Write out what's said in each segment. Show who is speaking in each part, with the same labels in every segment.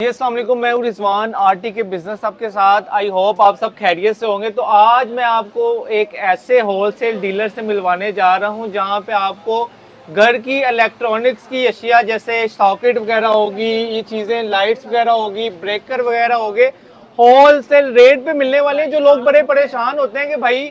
Speaker 1: जी अस्सलाम वालेकुम, मैं हूं रिजवान आरटी के बिजनेस हब के साथ। आई होप आप सब खैरियत से होंगे। तो आज मैं आपको एक ऐसे होलसेल डीलर से मिलवाने जा रहा हूं जहां पे आपको घर की इलेक्ट्रॉनिक्स की अशिया जैसे सॉकेट वगैरह होगी, ये चीज़ें लाइट्स वगैरह होगी, ब्रेकर वगैरह होंगे, होलसेल रेट पे मिलने वाले हैं। जो लोग बड़े परेशान होते हैं कि भाई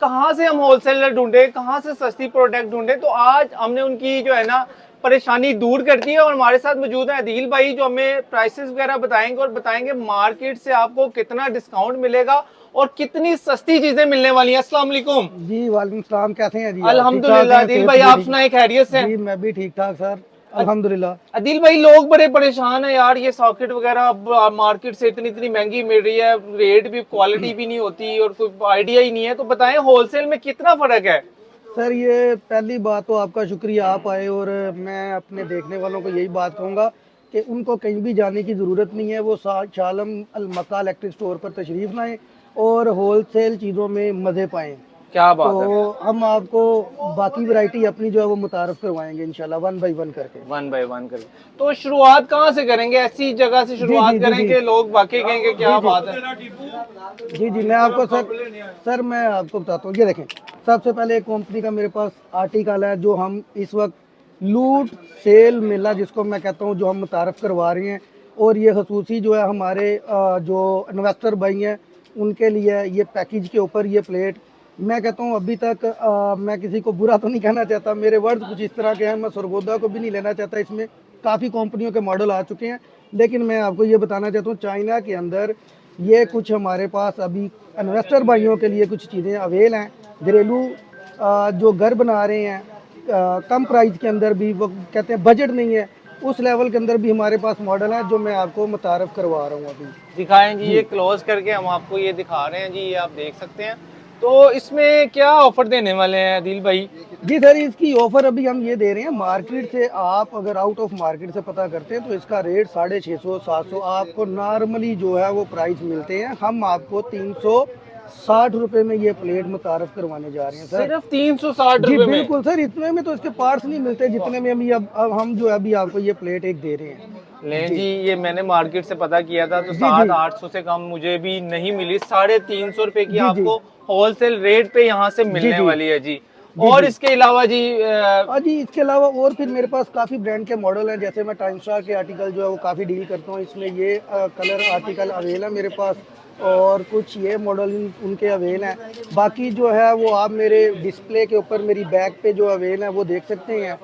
Speaker 1: कहाँ से हम होलसेलर ढूंढे, कहाँ से सस्ती प्रोडक्ट ढूंढे, तो आज हमने उनकी जो है ना परेशानी दूर करती है। और हमारे साथ मौजूद है अदील भाई जो हमें प्राइसेस वगैरह बताएंगे और बताएंगे मार्केट से आपको कितना डिस्काउंट मिलेगा और कितनी सस्ती चीजें मिलने वाली हैं। अस्सलाम वालेकुम।
Speaker 2: जी वालेकुम सलाम। कैसे हैं जी? आप ठीक ठाक
Speaker 1: अल्हम्दुलिल्लाह।
Speaker 2: हैं?
Speaker 1: अदील
Speaker 2: सेहत
Speaker 1: भाई
Speaker 2: भी
Speaker 1: आप
Speaker 2: ठीक?
Speaker 1: सुनाए खैरियत से?
Speaker 2: जी मैं भी ठीक ठाक सर, अल्हम्दुलिल्लाह।
Speaker 1: अदील भाई लोग बड़े परेशान है यार, ये सॉकेट वगैरह अब मार्केट से इतनी इतनी महंगी मिल रही है, रेट भी क्वालिटी भी नहीं होती और कोई आइडिया ही नहीं है। तो बताएं होलसेल में कितना फर्क है?
Speaker 2: सर ये पहली बात तो आपका शुक्रिया, आप आए। और मैं अपने देखने वालों को यही बात कहूँगा कि उनको कहीं भी जाने की ज़रूरत नहीं है, वो शालम अल मक्का इलेक्ट्रिक स्टोर पर तशरीफ़ लाएँ और होलसेल चीज़ों में मज़े पाएँ।
Speaker 1: क्या बात है।
Speaker 2: तो हम आपको बाकी वैरायटी अपनी जो है वो मुतारफ़ करवाएंगे इंशाल्लाह, वन बाई वन करके।
Speaker 1: वन बाय वन करें। तो शुरुआत कहाँ से करेंगे? ऐसी जगह से
Speaker 2: जी
Speaker 1: शुरुआत
Speaker 2: जी जी
Speaker 1: करें
Speaker 2: जी
Speaker 1: कि लोग वाकई कहेंगे क्या
Speaker 2: जी
Speaker 1: बात है।
Speaker 2: जी जी मैं आपको सर मैं आपको बताता हूँ। ये देखें, सबसे पहले एक कंपनी का मेरे पास आर्टिकल है जो हम इस वक्त लूट सेल मेला जिसको मैं कहता हूँ, जो हम मुतारफ़ करवा रहे हैं। और ये खसूसी जो है हमारे जो इन्वेस्टर भाई हैं उनके लिए ये पैकेज के ऊपर ये प्लेट। मैं कहता हूँ अभी तक मैं किसी को बुरा तो नहीं कहना चाहता, मेरे वर्ड कुछ इस तरह के हैं, मैं सरगोदा को भी नहीं लेना चाहता। इसमें काफ़ी कंपनियों के मॉडल आ चुके हैं, लेकिन मैं आपको ये बताना चाहता हूँ चाइना के अंदर ये कुछ हमारे पास अभी इन्वेस्टर भाइयों के लिए कुछ चीज़ें अवेल हैं। घरेलू जो घर बना रहे हैं कम प्राइस के अंदर भी, वो कहते हैं बजट नहीं है, उस लेवल के अंदर भी हमारे पास मॉडल है जो मैं आपको मुतारफ़ करवा रहा हूँ अभी।
Speaker 1: दिखाएं जी,
Speaker 2: जी
Speaker 1: ये क्लोज करके हम आपको ये दिखा रहे हैं जी, ये आप देख सकते हैं। तो इसमें क्या ऑफर देने वाले हैं अदिल भाई?
Speaker 2: जी सर, इसकी ऑफ़र अभी हम ये दे रहे हैं। मार्केट से आप अगर आउट ऑफ मार्केट से पता करते हैं तो इसका रेट 650 700 आपको नॉर्मली जो है वो प्राइस मिलते हैं। हम आपको 360 रुपये में ये प्लेट मुतारफ़ करवाने जा रहे हैं सर।
Speaker 1: सिर्फ 360
Speaker 2: जी
Speaker 1: रुपए में?
Speaker 2: बिल्कुल सर, इतने में तो इसके पार्ट्स नहीं मिलते जितने में अब हम जो है अभी आपको ये प्लेट एक दे रहे हैं।
Speaker 1: लें
Speaker 2: जी
Speaker 1: जी, ये मैंने मार्केट से पता किया था तो
Speaker 2: जी जी
Speaker 1: 700-800 से कम मुझे भी नहीं मिली। 350 रुपए की
Speaker 2: जी जी
Speaker 1: आपको होलसेल रेट पे यहाँ से
Speaker 2: जी
Speaker 1: मिलने
Speaker 2: जी
Speaker 1: वाली है जी।
Speaker 2: जी
Speaker 1: और
Speaker 2: जी
Speaker 1: इसके अलावा जी
Speaker 2: हाँ जी, इसके अलावा और फिर मेरे पास काफ़ी ब्रांड के मॉडल हैं। जैसे मैं टाइम स्टार के आर्टिकल जो है वो काफ़ी डील करता हूँ। इसमें ये कलर आर्टिकल अवेल है मेरे पास, और कुछ ये मॉडल उनके अवेल हैं। बाकी जो है वो आप मेरे डिस्प्ले के ऊपर मेरी बैक पे जो अवेल है वो देख सकते हैं।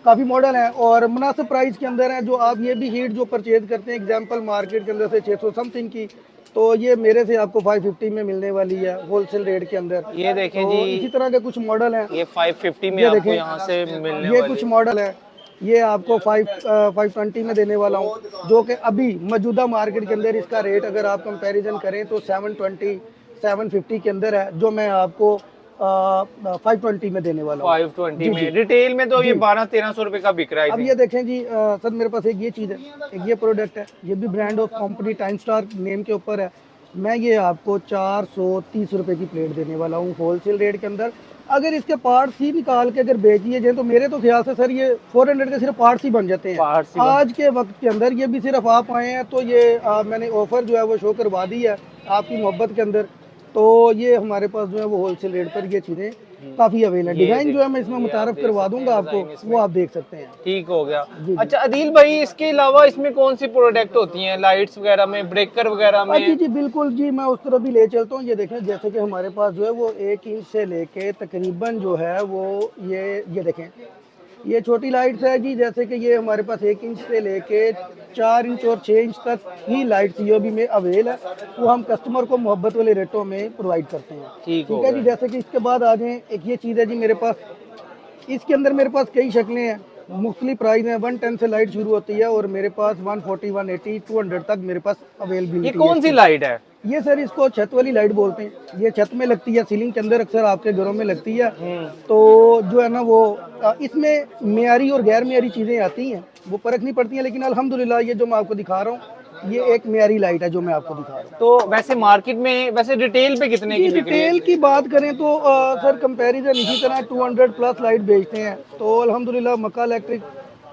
Speaker 2: काफ़ी मॉडल हैं और मुनासिब प्राइस के अंदर हैं। जो आप ये भी हीट जो परचेज करते हैं एग्जांपल मार्केट के अंदर से 600 समथिंग की, तो ये मेरे से आपको 550 में मिलने वाली है होलसेल रेट के अंदर।
Speaker 1: ये देखें
Speaker 2: तो
Speaker 1: जी,
Speaker 2: इसी तरह के कुछ मॉडल हैं।
Speaker 1: ये 550 में
Speaker 2: ये
Speaker 1: आपको
Speaker 2: देखें,
Speaker 1: यहाँ से मिलने
Speaker 2: ये कुछ
Speaker 1: वाली।
Speaker 2: मॉडल है, ये आपको 520 में देने वाला हूँ, जो कि अभी मौजूदा मार्केट के अंदर इसका रेट अगर आप कंपैरिजन करें तो 720 750 के अंदर है, जो मैं आपको 520 में देने वाला हूँ।
Speaker 1: 520
Speaker 2: जी
Speaker 1: में
Speaker 2: जी
Speaker 1: रिटेल में तो ये
Speaker 2: जी
Speaker 1: 1200-1300 रुपए का बिक रहा है
Speaker 2: अब
Speaker 1: आई
Speaker 2: ये
Speaker 1: थिंक।
Speaker 2: देखें जी, सर मेरे पास एक ये चीज़ है, एक ये प्रोडक्ट है, ये भी brand of company time star name के ऊपर है। मैं ये आपको 430 रुपये की प्लेट देने वाला हूँ होलसेल रेट के अंदर। अगर इसके पार्ट्स ही निकाल के अगर बेच दिए जाए तो मेरे तो ख्याल से सर ये 400 के सिर्फ पार्ट्स ही बन जाते हैं।
Speaker 1: बाहर से बन।
Speaker 2: आज के वक्त के अंदर ये भी सिर्फ आप आए हैं तो ये मैंने ऑफ़र जो है वो शो करवा दी है आपकी मोहब्बत के अंदर। तो ये हमारे पास जो है वो होलसेल रेट पर ये चीज़ें काफ़ी अवेल है।
Speaker 1: ये
Speaker 2: डिज़ाइन जो है मैं
Speaker 1: देख-
Speaker 2: इसमें
Speaker 1: ये आप
Speaker 2: मुतारफ़
Speaker 1: देख
Speaker 2: करवा
Speaker 1: सकते हैं
Speaker 2: दूंगा आपको,
Speaker 1: डिजाइन इसमें।
Speaker 2: वो आप देख सकते हैं।
Speaker 1: ठीक हो गया।
Speaker 2: जी जी
Speaker 1: अच्छा अदील भाई, इसके अलावा इसमें कौन सी प्रोडक्ट होती हैं लाइट्स वगैरह में, ब्रेकर वगैरह
Speaker 2: जी
Speaker 1: में?
Speaker 2: जी बिल्कुल जी, मैं उस तरफ भी ले चलता हूँ। ये देखें, जैसे कि हमारे पास जो है वो 1 इंच से लेके तकरीबन जो है वो ये देखें, ये छोटी लाइट्स है जी। जैसे कि ये हमारे पास 1 इंच से लेके 4 इंच और 6 इंच तक ही लाइट सीओबी में अवेल है, वो हम कस्टमर को मोहब्बत वाले रेटों में प्रोवाइड करते हैं।
Speaker 1: ठीक हो
Speaker 2: ठीक है जी।
Speaker 1: गया।
Speaker 2: जैसे कि इसके बाद आ जाएँ, एक ये चीज़ है जी मेरे पास, इसके अंदर मेरे पास कई शक्लें हैं, मुख्तलिफ प्राइस हैं। 110 से लाइट शुरू होती है और मेरे पास 140 180 200 तक मेरे पास
Speaker 1: ये
Speaker 2: अवेलेबिलिटी है
Speaker 1: कौन सी
Speaker 2: इसकी।
Speaker 1: लाइट है?
Speaker 2: ये सर इसको छत वाली लाइट बोलते हैं। ये छत में लगती है, सीलिंग के अंदर अक्सर आपके घरों में लगती है। तो जो है ना वो इसमें मेयारी और गैर मेयारी चीज़ें आती हैं, वो परख नहीं पड़ती हैं। लेकिन अल्हम्दुलिल्लाह ये जो मैं आपको दिखा रहा हूँ ये एक मेयारी लाइट है जो मैं आपको दिखा रहा हूँ।
Speaker 1: तो वैसे मार्केट में वैसे रिटेल पे कितने
Speaker 2: जी
Speaker 1: की बिक रही है?
Speaker 2: रिटेल की बात करें तो सर कंपैरिजन इसी तरह 200 प्लस लाइट बेचते हैं। तो अल्हम्दुलिल्लाह मक्का इलेक्ट्रिक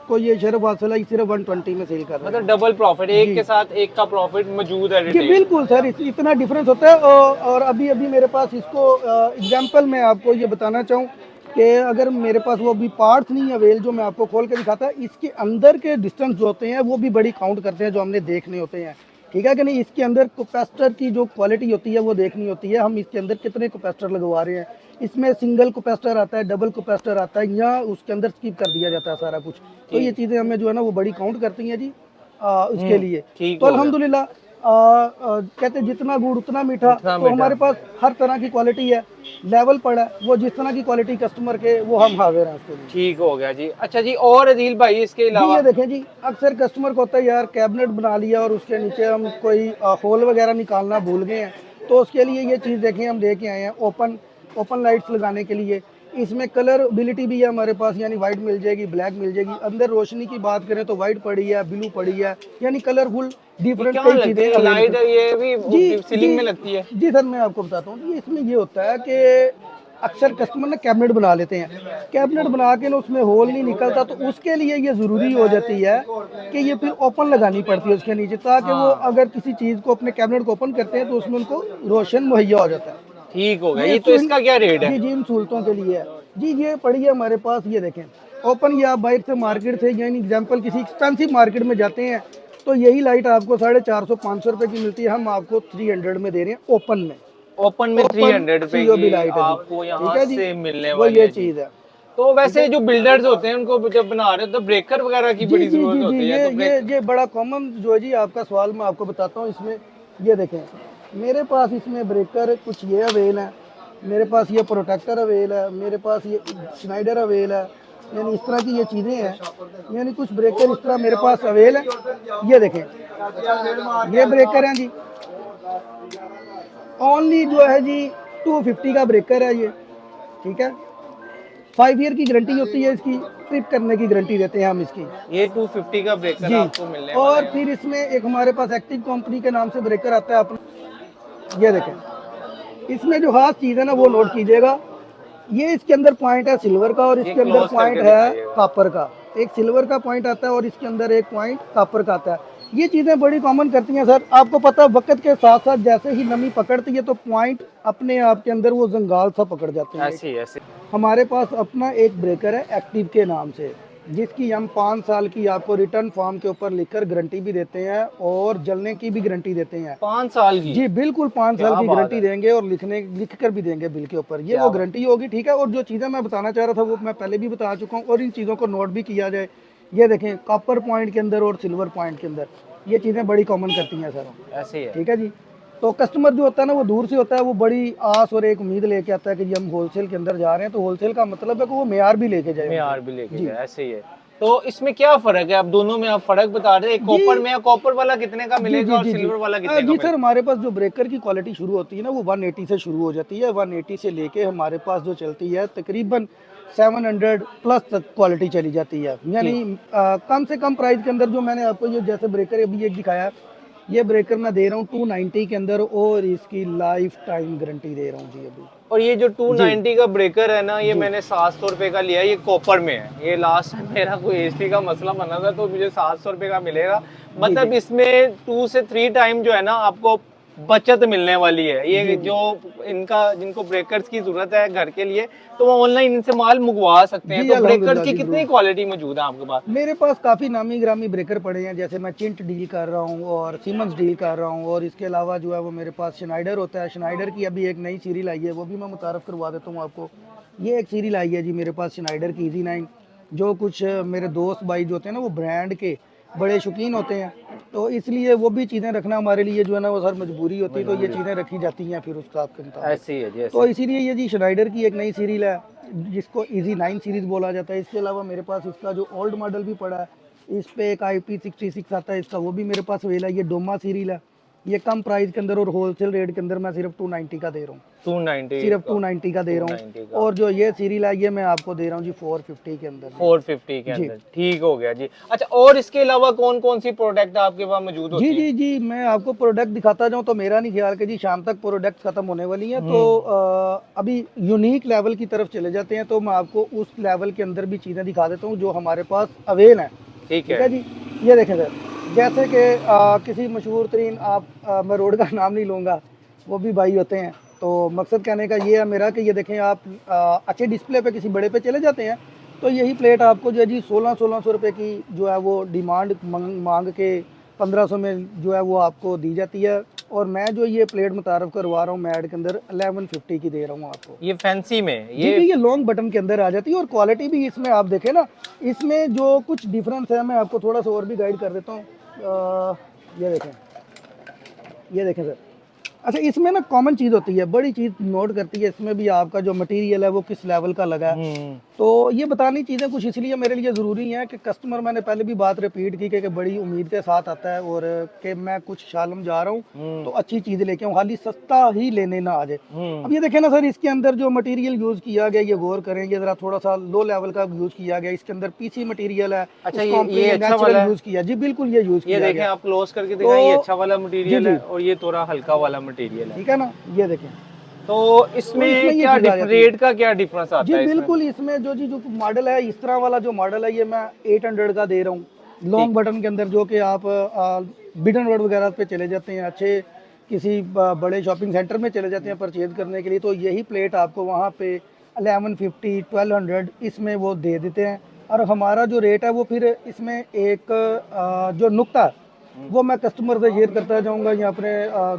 Speaker 2: जिसको ये शर्फ हासिल है सिर्फ 120 में सेल कर रहे हैं।
Speaker 1: मतलब डबल प्रॉफिट, एक
Speaker 2: जी।
Speaker 1: के साथ एक का प्रॉफिट मौजूद है
Speaker 2: जी
Speaker 1: रिटेल।
Speaker 2: बिल्कुल सर, इतना डिफरेंस होता है। और अभी अभी मेरे पास इसको एग्जांपल मैं आपको ये बताना चाहूँ कि अगर मेरे पास वो अभी पार्ट्स नहीं अवेल जो मैं आपको खोल के दिखाता, इसके अंदर के डिस्टेंस जो होते हैं वो भी बड़ी काउंट करते हैं, जो हमने देखने होते हैं, ठीक है कि नहीं। इसके अंदर कैपेसिटर की जो क्वालिटी होती है वो देखनी होती है, हम इसके अंदर कितने कैपेसिटर लगवा रहे हैं। इसमें सिंगल कैपेसिटर आता है, डबल कैपेसिटर आता है, या उसके अंदर स्किप कर दिया जाता है सारा कुछ। तो ये चीज़ें हमें जो है ना वो बड़ी काउंट करती हैं जी उसके लिए।
Speaker 1: ठीक
Speaker 2: तो
Speaker 1: हो गया।
Speaker 2: अल्हम्दुलिल्लाह कहते हैं जितना गुड़ उतना मीठा।
Speaker 1: उतना
Speaker 2: तो
Speaker 1: मीठा।
Speaker 2: हमारे पास हर तरह की क्वालिटी है, लेवल पड़ा है, वो जिस तरह की क्वालिटी कस्टमर के वो हम हाजिर हैं उसके लिए।
Speaker 1: ठीक हो गया जी। अच्छा जी, और अदील भाई इसके
Speaker 2: जी
Speaker 1: अलावा
Speaker 2: ये देखें जी, अक्सर कस्टमर को होता है यार कैबिनेट बना लिया और उसके नीचे हम कोई होल वगैरह निकालना भूल गए हैं, तो उसके लिए ये चीज़ देखें हम लेके आए हैं ओपन लाइट्स लगाने के लिए। इसमें कलरबिलिटी भी है हमारे पास, यानी वाइट मिल जाएगी, ब्लैक मिल जाएगी। अंदर रोशनी की बात करें तो वाइट पड़ी है, ब्लू पड़ी है, यानी कलरफुल डिफरेंट
Speaker 1: क्या
Speaker 2: कई
Speaker 1: लगती
Speaker 2: चीज़ें
Speaker 1: है लाइट,
Speaker 2: available-
Speaker 1: ये भी
Speaker 2: जी
Speaker 1: सीलिंग
Speaker 2: जी
Speaker 1: में लगती है?
Speaker 2: जी सर, मैं आपको बताता हूँ। ये इसमें ये होता है कि अक्सर कस्टमर ना कैबिनेट बना लेते हैं, कैबिनेट बना के ना उसमें होल नहीं निकलता, तो उसके लिए ये ज़रूरी हो जाती है कि ये फिर ओपन लगानी पड़ती है उसके नीचे, ताकि वो अगर किसी चीज़ को अपने कैबिनेट को ओपन करते हैं तो उसमें उनको रोशन मुहैया हो जाता है।
Speaker 1: ठीक हो गया। ये तो इसका क्या रेट है?
Speaker 2: जी जी इन सहूलतों के लिए है जी। ये पड़ी है हमारे पास, ये देखें ओपन। ये आप बाहर से मार्केट से यानी एग्जांपल किसी एक्सपेंसिव मार्केट में जाते हैं तो यही लाइट आपको 450-500 रुपए की मिलती है, हम आपको 300 में दे रहे हैं ओपन में।
Speaker 1: ओपन में 300 रुपए
Speaker 2: COB
Speaker 1: की
Speaker 2: लाइट है जी।
Speaker 1: आपको
Speaker 2: ठीक
Speaker 1: यहाँ
Speaker 2: है जी,
Speaker 1: से मिलने
Speaker 2: वो
Speaker 1: वाली
Speaker 2: ये
Speaker 1: है जी।
Speaker 2: चीज़ है।
Speaker 1: तो वैसे जो बिल्डर्स होते हैं उनको जब बना रहे हो तो ब्रेकर वगैरह की
Speaker 2: जी
Speaker 1: बड़ी
Speaker 2: जी जी
Speaker 1: जरूरत
Speaker 2: जी
Speaker 1: होती है, तो
Speaker 2: ये बड़ा कॉमन जो है जी आपका सवाल, मैं आपको बताता हूँ। इसमें ये देखें मेरे पास इसमें ब्रेकर कुछ ये अवेल है, मेरे पास ये प्रोटेक्टर अवेल है, मेरे पास ये स्नाइडर अवेल है, यानी इस तरह की ये चीज़ें हैं। यानी कुछ ब्रेकर इस तरह मेरे पास अवेल है। ये देखें ये ब्रेकर हैं जी, ओनली जो है जी 250 का ब्रेकर है ये, ठीक है। 5 ईयर की गारंटी होती है इसकी, ट्रिप करने की गारंटी देते हैं हम इसकी
Speaker 1: ये 250 का ब्रेकर
Speaker 2: जी।
Speaker 1: आपको मिलने वाला
Speaker 2: और
Speaker 1: है।
Speaker 2: फिर इसमें एक हमारे पास एक्टिव कंपनी के नाम से ब्रेकर आता है अपना। ये देखें इसमें जो खास चीज़ है ना वो नोट कीजिएगा, ये इसके अंदर पॉइंट है सिल्वर का और इसके अंदर
Speaker 1: close
Speaker 2: पॉइंट
Speaker 1: करके
Speaker 2: है
Speaker 1: दिखाइएगा।
Speaker 2: कॉपर का। एक सिल्वर का पॉइंट आता है और इसके अंदर एक पॉइंट कॉपर का आता है। ये चीज़ें बड़ी कॉमन करती हैं सर, आपको पता है वक्त के साथ साथ जैसे ही नमी पकड़ती है तो पॉइंट अपने आप के अंदर वो जंगाल सा पकड़ जाते हैं।
Speaker 1: ऐसे
Speaker 2: हमारे पास अपना एक ब्रेकर है एक्टिव के नाम से, जिसकी हम 5 साल की आपको रिटर्न फॉर्म के ऊपर लिखकर गारंटी भी देते हैं और जलने की भी गारंटी देते हैं।
Speaker 1: 5 साल की?
Speaker 2: जी बिल्कुल 5
Speaker 1: क्या
Speaker 2: साल की
Speaker 1: बात
Speaker 2: गारंटी
Speaker 1: है।
Speaker 2: देंगे और लिख कर भी देंगे बिल के ऊपर, ये वो गारंटी होगी, ठीक है। और जो चीज़ें मैं बताना चाह रहा था वो मैं पहले भी बता चुका हूँ, और इन चीज़ों को नोट भी किया जाए। ये देखें कॉपर पॉइंट के अंदर और सिल्वर पॉइंट के अंदर ये चीज़ें बड़ी कॉमन करती हैं सर,
Speaker 1: ऐसे ही है।
Speaker 2: ठीक है जी। तो कस्टमर जो होता है ना वो दूर से होता है, वो बड़ी आस और एक उम्मीद लेके आता है कि जी हम होलसेल के अंदर जा रहे हैं, तो होलसेल का मतलब है कि वो मेयार भी लेके जाए।
Speaker 1: मेयार भी लेके
Speaker 2: जी।
Speaker 1: जाए, ऐसे ही है। तो इसमें क्या फर्क है? आप दोनों में आप फर्क बता रहे हैं, कॉपर में कॉपर वाला कितने का मिलेगा और सिल्वर वाला कितने का
Speaker 2: जी
Speaker 1: मिलेगा?
Speaker 2: सर, हमारे पास जो ब्रेकर की क्वालिटी शुरू होती है ना वो 180 से शुरू हो जाती है। 180 से लेके हमारे पास जो चलती है तकरीबन 700 प्लस तक क्वालिटी चली जाती है। यानी कम से कम प्राइस के अंदर जो मैंने आपको ये जैसे ब्रेकर अभी एक दिखाया, ये ब्रेकर मैं दे रहा हूँ 290 के अंदर और इसकी लाइफ टाइम गारंटी दे रहा हूँ जी अभी।
Speaker 1: और ये जो 290 का ब्रेकर है ना, ये मैंने 700 रुपए का लिया है, ये कॉपर में है। ये लास्ट टाइम मेरा कोई एसी का मसला बना था तो मुझे 700 रुपए का मिलेगा। मतलब इसमें 2 से 3 टाइम जो है ना आपको बचत मिलने वाली है। ये जो जिनको ब्रेकर्स की जरूरत है घर के लिए, तो वो ऑनलाइन इनसे माल मंगवा सकते हैं।
Speaker 2: जी,
Speaker 1: तो ब्रेकर्स
Speaker 2: अल्हम्दुलिल्लाह
Speaker 1: की
Speaker 2: जी,
Speaker 1: कितनी क्वालिटी मौजूद है आपके पास?
Speaker 2: मेरे पास काफ़ी नामी ग्रामी ब्रेकर पड़े हैं, जैसे मैं चिंट डील कर रहा हूँ और सीमंस डील कर रहा हूँ, और इसके अलावा जो है वो मेरे पास शनाइडर होता है। शनाइडर की अभी एक नई सीरीज आई है, वो भी मैं मुतारफ़ करवा देता हूँ आपको। ये एक सीरीज आई है जी मेरे पास शनाइडर की ईजी 9, जो कुछ मेरे दोस्त भाई जो होते हैं ना वो ब्रांड के बड़े शौकीन होते हैं, तो इसलिए वो भी चीज़ें रखना हमारे लिए जो है ना वो सर मजबूरी होती है, तो ये चीज़ें रखी जाती हैं फिर उसका आपके मुताबिक।
Speaker 1: ऐसे ही है जी,
Speaker 2: तो इसीलिए ये जी शनाइडर की एक नई सीरीज है जिसको ईजी 9 सीरीज बोला जाता है। इसके अलावा मेरे पास इसका जो ओल्ड मॉडल भी पड़ा है, इस पे एक IP66 आता है इसका, वो भी मेरे पास अवेल है। ये डोमा सीरीज है, ये कम प्राइस के अंदर और होलसेल रेट के अंदर मैं सिर्फ 290 का दे रहा हूँ,
Speaker 1: 290
Speaker 2: सिर्फ 290 का दे रहा
Speaker 1: 290
Speaker 2: हूँ।
Speaker 1: का।
Speaker 2: और जो ये सीरियल है ये मैं आपको दे रहा हूँ जी 450 के अंदर।
Speaker 1: 450 के
Speaker 2: जी।
Speaker 1: अंदर, ठीक हो गया जी। अच्छा, और इसके अलावा कौन कौन सी प्रोडक्ट आपके पास मौजूद होती
Speaker 2: जी
Speaker 1: है?
Speaker 2: जी जी, मैं आपको प्रोडक्ट दिखाता जाऊँ तो मेरा नहीं ख्याल कि जी शाम तक प्रोडक्ट खत्म होने वाली हैं, तो अभी यूनिक लेवल की तरफ चले जाते हैं, तो मैं आपको उस लेवल के अंदर भी चीज़ें दिखा देता हूँ जो हमारे पास अवेल हैं।
Speaker 1: ठीक
Speaker 2: ठीक
Speaker 1: है
Speaker 2: है जी। ये देखें सर, जैसे कि किसी मशहूर तरीन मैं रोड का नाम नहीं लूँगा, वो भी भाई होते हैं, तो मकसद कहने का ये है मेरा कि ये देखें आप अच्छे डिस्प्ले पे किसी बड़े पे चले जाते हैं तो यही प्लेट आपको जो है जी 1600 रुपये की जो है वो डिमांड मांग के 1500 में जो है वो आपको दी जाती है, और मैं जो ये प्लेट मुतारफ़ करवा रहा हूँ मैड के अंदर 1150 की दे रहा हूँ आपको।
Speaker 1: ये फैंसी में
Speaker 2: जी जी, ये लॉन्ग बटन के अंदर आ जाती है, और क्वालिटी भी इसमें आप देखें ना, इसमें जो कुछ डिफरेंस है मैं आपको थोड़ा सा और भी गाइड कर देता हूँ। ये देखें, ये देखें सर। अच्छा, इसमें ना कॉमन चीज़ होती है, बड़ी चीज़ नोट करती है इसमें भी आपका जो मटेरियल है वो किस लेवल का लगा है। तो ये बतानी चीज़ें कुछ इसलिए मेरे लिए ज़रूरी हैं कि कस्टमर, मैंने पहले भी बात रिपीट की कि बड़ी उम्मीद के साथ आता है, और कि मैं कुछ शालम जा रहा हूँ तो अच्छी चीज़ लेके आऊँ, खाली सस्ता ही लेने ना आ जाए। अब ये देखें ना सर, इसके अंदर जो मटेरियल यूज़ किया गया, ये गौर करें, ये ज़रा थोड़ा सा लो लेवल का यूज़ किया गया, इसके अंदर पीसी मटेरियल है।
Speaker 1: अच्छा,
Speaker 2: इस
Speaker 1: ये
Speaker 2: कंपनी ने
Speaker 1: अच्छा वाला
Speaker 2: नेचुरल यूज़ किया जी, बिल्कुल ये यूज़
Speaker 1: ये
Speaker 2: किया
Speaker 1: देखें
Speaker 2: गया।
Speaker 1: आप क्लोज करके दिखाएं, ये
Speaker 2: तो
Speaker 1: अच्छा वाला मटेरियल
Speaker 2: जी,
Speaker 1: है
Speaker 2: जी।
Speaker 1: और ये थोड़ा हल्का वाला मटेरियल है।
Speaker 2: ठीक है ना, ये देखें।
Speaker 1: तो इसमें
Speaker 2: ये
Speaker 1: क्या
Speaker 2: चीज़ आ जाती है।
Speaker 1: रेट का क्या डिफरेंस आता
Speaker 2: जी
Speaker 1: है इसमें?
Speaker 2: बिल्कुल, इसमें जो जी जो मॉडल है, इस तरह वाला जो मॉडल है ये मैं 800 का दे रहा हूँ लॉन्ग बटन के अंदर, जो कि आप बिडन रोड वगैरह पे चले जाते हैं, अच्छे किसी बड़े शॉपिंग सेंटर में चले जाते हैं परचेज करने के लिए, तो यही प्लेट आपको वहाँ पे 1150 1200 इसमें वो दे देते हैं। और हमारा जो रेट है वो फिर इसमें एक जो नुक्ता है, वो मैं कस्टमर से शेयर करता जाऊंगा या अपने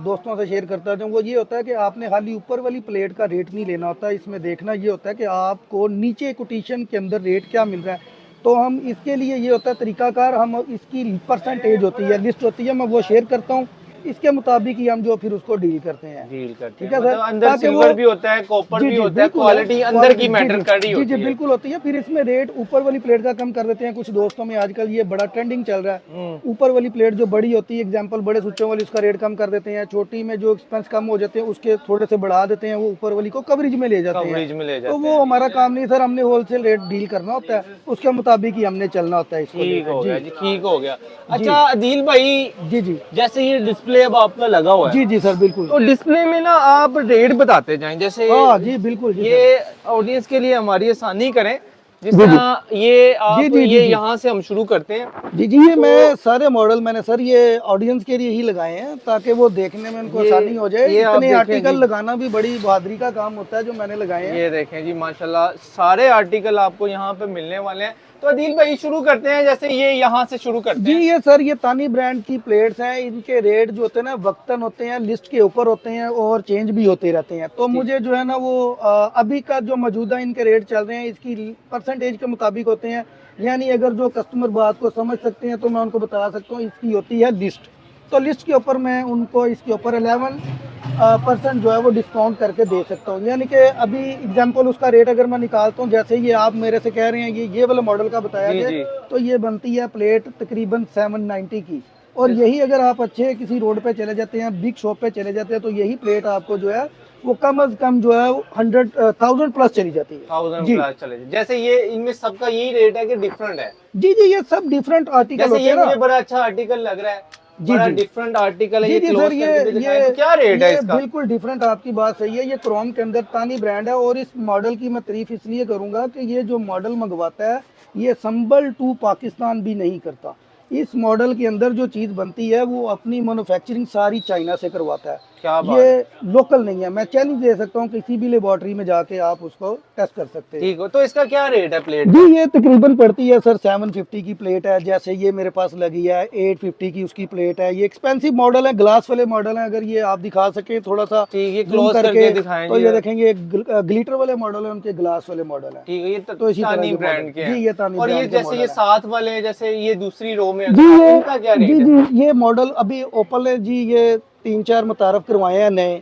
Speaker 2: दोस्तों से शेयर करता जाऊंगा। वो ये होता है कि आपने खाली ऊपर वाली प्लेट का रेट नहीं लेना होता, इसमें देखना ये होता है कि आपको नीचे कोटेशन के अंदर रेट क्या मिल रहा है। तो हम इसके लिए ये होता है तरीकाकार, हम इसकी परसेंटेज होती है, लिस्ट होती है, मैं वो शेयर करता हूँ, इसके मुताबिक ही हम जो फिर उसको डील करते हैं।
Speaker 1: डील करते
Speaker 2: ठीक
Speaker 1: हैं,
Speaker 2: है सर,
Speaker 1: मतलब अंदर
Speaker 2: ताकि
Speaker 1: सिल्वर
Speaker 2: वो
Speaker 1: भी होता है, कॉपर
Speaker 2: जी
Speaker 1: भी
Speaker 2: जी
Speaker 1: होता है,
Speaker 2: बिल्कुल
Speaker 1: क्वालिटी अंदर की मैटर कर रही
Speaker 2: जी
Speaker 1: होती
Speaker 2: जी
Speaker 1: है।
Speaker 2: बिल्कुल होती है। फिर इसमें रेट ऊपर वाली प्लेट का कम कर देते हैं कुछ दोस्तों में, आजकल ये बड़ा ट्रेंडिंग चल रहा है। ऊपर वाली प्लेट जो बड़ी होती है, एग्जांपल बड़े स्विचों वाली, उसका रेट कम कर देते हैं, छोटी में जो एक्सपेंस कम हो जाते हैं उसके थोड़े से बढ़ा देते हैं, वो ऊपर वाली को कवरेज में ले जाते
Speaker 1: कवरेज में ले
Speaker 2: हैं।
Speaker 1: जाते
Speaker 2: तो
Speaker 1: हैं।
Speaker 2: वो हमारा काम नहीं सर, हमने होलसेल रेट डील करना होता है, उसके मुताबिक ही हमने चलना होता है इसको
Speaker 1: ठीक हो गया
Speaker 2: जी।
Speaker 1: जी, ठीक हो गया। अच्छा अदील भाई,
Speaker 2: जी जी
Speaker 1: जैसे ये डिस्प्ले अब आपका लगा हुआ है,
Speaker 2: जी जी सर बिल्कुल।
Speaker 1: तो डिस्प्ले में ना आप रेट बताते जाएं, जैसे
Speaker 2: हाँ जी बिल्कुल जी
Speaker 1: ये ऑडियंस के लिए हमारी आसानी करें, जिस
Speaker 2: जी, जी।
Speaker 1: तरह ये आप
Speaker 2: जी, जी, जी,
Speaker 1: ये
Speaker 2: जी।
Speaker 1: यहाँ से हम शुरू करते हैं।
Speaker 2: जी जी, ये मैं सारे मॉडल मैंने सर ये ऑडियंस के लिए ही लगाए हैं ताकि वो देखने में उनको
Speaker 1: ये-
Speaker 2: आसानी हो जाए।
Speaker 1: ये आप
Speaker 2: इतने
Speaker 1: देखें
Speaker 2: आर्टिकल
Speaker 1: जी।
Speaker 2: लगाना भी बड़ी बहादुरी का काम होता है जो मैंने लगाए हैं।
Speaker 1: ये देखें जी, माशाल्लाह सारे आर्टिकल आपको यहाँ पे मिलने वाले हैं। तो अदील भाई शुरू करते हैं, जैसे ये यहाँ से शुरू करते
Speaker 2: जी
Speaker 1: हैं।
Speaker 2: ये सर, ये तानी ब्रांड की प्लेट्स हैं, इनके रेट जो होते हैं ना वक्तन होते हैं, लिस्ट के ऊपर होते हैं और चेंज भी होते रहते हैं। तो मुझे जो है ना वो अभी का जो मौजूदा इनके रेट चल रहे हैं इसकी परसेंटेज के मुताबिक होते हैं, यानी अगर जो कस्टमर बात को समझ सकते हैं तो मैं उनको बता सकता हूँ, इसकी होती है लिस्ट। तो लिस्ट के ऊपर मैं उनको इसके ऊपर 11% जो है वो डिस्काउंट करके दे सकता हूँ। यानी कि अभी एग्जांपल उसका रेट अगर मैं निकालता हूँ, जैसे ये आप मेरे से कह रहे हैं ये वाला मॉडल का बताया
Speaker 1: जी,
Speaker 2: गया,
Speaker 1: जी।
Speaker 2: तो ये बनती है प्लेट तकरीबन 790 की। और यही अगर आप अच्छे किसी रोड पे चले जाते हैं, बिग शॉप पे चले जाते हैं, तो यही प्लेट आपको जो है वो कम अज कम जो है 100,000 प्लस चली जाती है।
Speaker 1: 1000
Speaker 2: जी
Speaker 1: प्लस चले, जैसे ये इनमें सबका यही रेट है कि डिफरेंट है?
Speaker 2: जी जी, ये सब डिफरेंट आर्टिकल
Speaker 1: जैसे
Speaker 2: होते
Speaker 1: ये
Speaker 2: हैं ना।
Speaker 1: मुझे बड़ा अच्छा आर्टिकल लग रहा है,
Speaker 2: जी,
Speaker 1: बड़ा
Speaker 2: जी।
Speaker 1: डिफरेंट आर्टिकल है,
Speaker 2: जी
Speaker 1: ये
Speaker 2: जी
Speaker 1: क्लोज
Speaker 2: सर,
Speaker 1: करके भी दिखाएं, तो क्या रेट है इसका?
Speaker 2: बिल्कुल डिफरेंट, आपकी बात सही है। ये क्रोम के अंदर तानी ब्रांड है, और इस मॉडल की मैं तारीफ इसलिए करूंगा कि ये जो मॉडल मंगवाता है ये संबल टू पाकिस्तान भी नहीं करता। इस मॉडल के अंदर जो चीज़ बनती है वो अपनी मैन्युफैक्चरिंग सारी चाइना से करवाता है।
Speaker 1: क्या बात
Speaker 2: ये लोकल नहीं है, मैं चैलेंज दे सकता हूँ, किसी भी लेबोरेटरी में जाके आप उसको टेस्ट कर सकते हैं।
Speaker 1: ठीक हो, तो इसका क्या रेट है प्लेट?
Speaker 2: जी ये तकरीबन पड़ती है सर 750 की प्लेट है, जैसे ये मेरे पास लगी है 850 की उसकी प्लेट है। ये एक्सपेंसिव मॉडल है, ग्लास वाले मॉडल है, अगर ये आप दिखा सके थोड़ा सा
Speaker 1: ठीक है,
Speaker 2: zoom
Speaker 1: क्लोज करके दिखाएं
Speaker 2: तो
Speaker 1: जी।
Speaker 2: ये देखेंगे ग्लिटर वाले मॉडल है, उनके ग्लास वाले मॉडल है।
Speaker 1: ठीक है, ये
Speaker 2: तो इसी तरह
Speaker 1: तानी
Speaker 2: के
Speaker 1: ब्रांड
Speaker 2: मॉडल।
Speaker 1: के हैं।
Speaker 2: जी ये तानी
Speaker 1: और ये
Speaker 2: ब्रांड के
Speaker 1: जैसे
Speaker 2: मॉडल
Speaker 1: ये
Speaker 2: है।
Speaker 1: साथ वाले हैं, जैसे ये दूसरी रो में
Speaker 2: जी ये
Speaker 1: इनका क्या रेट
Speaker 2: जी
Speaker 1: है?
Speaker 2: जी, ये मॉडल अभी ओप्पो ने जी ये 3-4 मुतारफ करवाए हैं नए।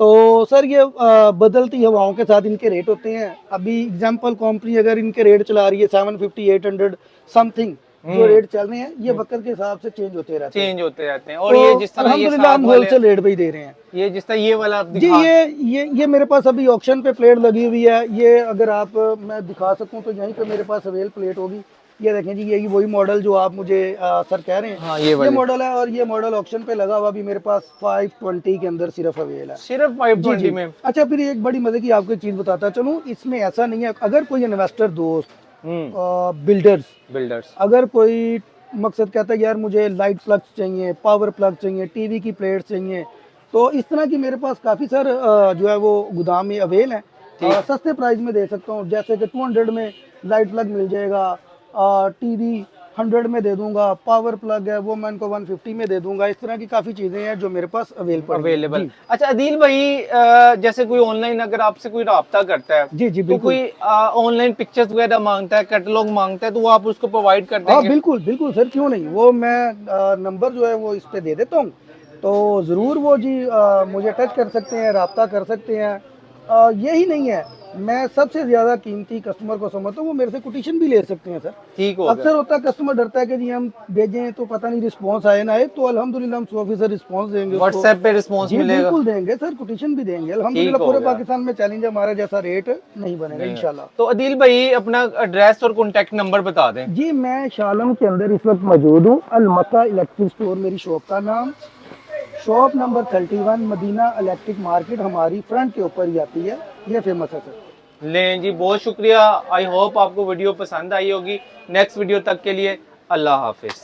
Speaker 2: तो सर ये बदलती हवाओं के साथ इनके रेट होते हैं। अभी एग्जांपल कंपनी अगर इनके रेट चला रही है 750 800 समथिंग, जो रेट चल रहे हैं ये वक्त के हिसाब से चेंज होते रहते हैं।
Speaker 1: चेंज होते रहते हैं। और ये जिस तरह ये
Speaker 2: अल्हम्दुलिल्लाह हम होलसेल रेट पे ही दे रहे हैं।
Speaker 1: ये जिस तरह ये वाला आप
Speaker 2: जी
Speaker 1: दिखा,
Speaker 2: ये मेरे पास अभी ऑक्शन पे प्लेट लगी हुई है। ये अगर आप मैं दिखा सकूं तो यहीं पे मेरे पास अवेल प्लेट होगी। ये देखें जी, यही वही मॉडल जो आप मुझे सर कह रहे हैं।
Speaker 1: हाँ,
Speaker 2: ये मॉडल है और ये मॉडल ऑक्शन पे लगा हुआ भी मेरे पास 520 के अंदर सिर्फ अवेल है।
Speaker 1: सिर्फ 520 में।
Speaker 2: अच्छा, फिर एक बड़ी मजे की आपको एक चीज बताता चलूं, इसमें ऐसा नहीं है, अगर कोई इन्वेस्टर दोस्त, बिल्डर्स, अगर कोई मकसद कहता है यार मुझे लाइट प्लग चाहिए, पावर प्लग चाहिए, टीवी की प्लेट चाहिए, तो इस तरह की मेरे पास काफ़ी सर जो है वो गोदाम में अवेल है। सस्ते प्राइस में दे सकता हूँ, जैसे कि 200 में लाइट प्लग मिल जाएगा, टीवी 100 में दे दूंगा, पावर प्लग है वो मैं इनको 150 में दे दूंगा। इस तरह की काफ़ी चीज़ें हैं जो मेरे पास अवेलेबल।
Speaker 1: अच्छा अदील भाई, जैसे कोई ऑनलाइन अगर आपसे कोई राब्ता करता है,
Speaker 2: जी
Speaker 1: तो कोई ऑनलाइन पिक्चर्स वगैरह मांगता है, कैटलॉग मांगता है, तो वो आप उसको प्रोवाइड कर देंगे?
Speaker 2: हाँ बिल्कुल बिल्कुल सर, क्यों नहीं। वो मैं नंबर जो है वो इस पे दे देता हूँ, तो ज़रूर वो जी मुझे टच कर सकते हैं, राब्ता कर सकते हैं। यही नहीं है, मैं सबसे ज़्यादा कीमती कस्टमर को समझता हूँ, वो मेरे से कोटेशन भी ले सकते हैं सर।
Speaker 1: ठीक हो
Speaker 2: अक्सर होता है कस्टमर डरता है कि जी हम भेजें तो पता नहीं रिस्पांस आए ना आए, तो अल्हम्दुलिल्लाह हम 100% रिस्पांस देंगे,
Speaker 1: व्हाट्सएप पे रिस्पांस मिलेगा,
Speaker 2: बिल्कुल देंगे सर, कोटेशन भी देंगे अल्हम्दुलिल्लाह। पूरे पाकिस्तान में चैलेंज हमारा जैसा रेट नहीं बनेगा इंशाल्लाह।
Speaker 1: तो अदील भाई अपना एड्रेस और कॉन्टेक्ट नंबर बता दें।
Speaker 2: जी, मैं शालम के अंदर इस वक्त मौजूद हूँ। अलमका इलेक्ट्रिक स्टोर मेरी शॉप का नाम, shop number 31 Madina electric market हमारी फ्रंट के ऊपर ही आती है। ये फेमस है सर।
Speaker 1: लें जी, बहुत शुक्रिया। आई होप आपको वीडियो पसंद आई होगी। नेक्स्ट वीडियो तक के लिए अल्लाह हाफिज।